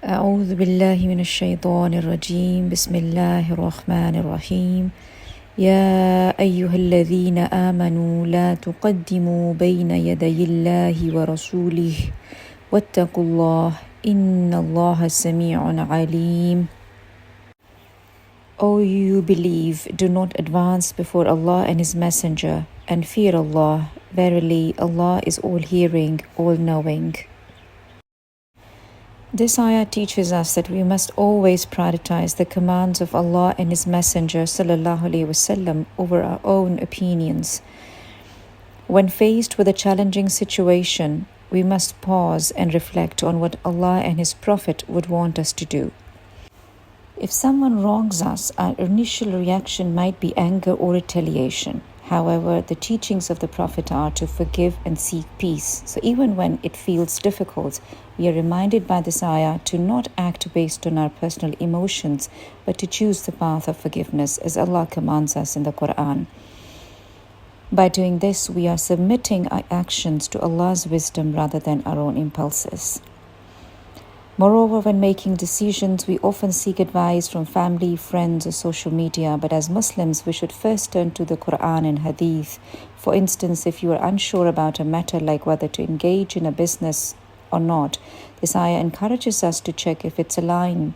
أعوذ بالله من الشيطان الرجيم بسم الله الرحمن الرحيم يا أيها الذين آمنوا لا تقدموا بين يدي الله ورسوله واتقوا الله إن الله سميع عليم. O you believe, do not advance before Allah and His Messenger, and fear Allah. Verily, Allah is all-hearing, all-knowing. This ayah teaches us that we must always prioritize the commands of Allah and His Messenger ﷺ over our own opinions. When faced with a challenging situation, we must pause and reflect on what Allah and His Prophet would want us to do. If someone wrongs us, our initial reaction might be anger or retaliation. However, the teachings of the Prophet are to forgive and seek peace. So even when it feels difficult, we are reminded by this ayah to not act based on our personal emotions, but to choose the path of forgiveness as Allah commands us in the Qur'an. By doing this, we are submitting our actions to Allah's wisdom rather than our own impulses. Moreover, when making decisions, we often seek advice from family, friends, or social media. But as Muslims, we should first turn to the Qur'an and Hadith. For instance, if you are unsure about a matter like whether to engage in a business or not, this ayah encourages us to check if it's aligned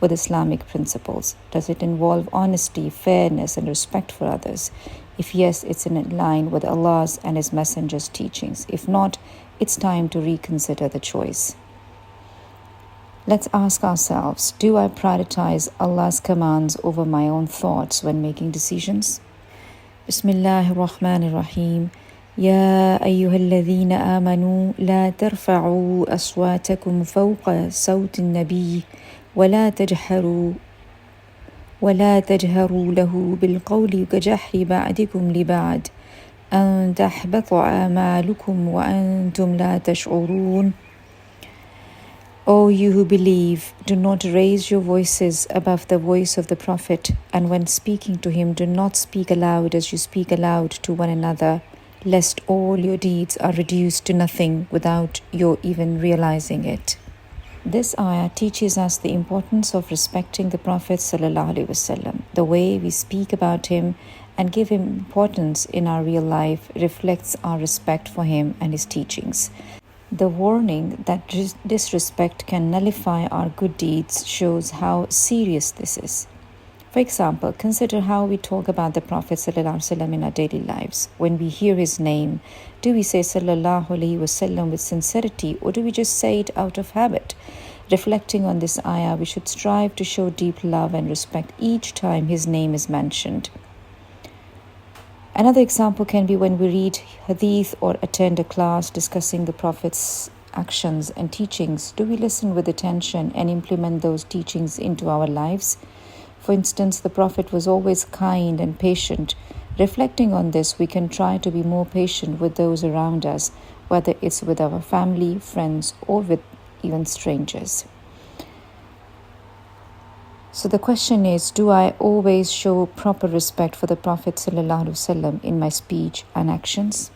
with Islamic principles. Does it involve honesty, fairness, and respect for others? If yes, it's in line with Allah's and His Messenger's teachings. If not, it's time to reconsider the choice. Let's ask ourselves, do I prioritize Allah's commands over my own thoughts when making decisions? Bismillahir Rahmanir Rahim. يا أيها الذين آمنوا لا ترفعوا أصواتكم فوق صوت النبي ولا تجهروا له بالقول كجهر بعضكم لبعض أن تحبط أعمالكم وأنتم لا تشعرون. O you who believe, do not raise your voices above the voice of the Prophet, and when speaking to him, do not speak aloud as you speak aloud to one another, lest all your deeds are reduced to nothing without your even realizing it. This ayah teaches us the importance of respecting the Prophet ﷺ. The way we speak about him and give him importance in our real life reflects our respect for him and his teachings. The warning that disrespect can nullify our good deeds shows how serious this is. For example, consider how we talk about the Prophet ﷺ in our daily lives. When we hear his name, do we say Sallallahu Alaihi Wasallam with sincerity, or do we just say it out of habit? Reflecting on this ayah, we should strive to show deep love and respect each time his name is mentioned. Another example can be when we read hadith or attend a class discussing the Prophet's actions and teachings. Do we listen with attention and implement those teachings into our lives? For instance, the Prophet was always kind and patient. Reflecting on this, we can try to be more patient with those around us, whether it's with our family, friends, or with even strangers. So the question is, do I always show proper respect for the Prophet ﷺ in my speech and actions?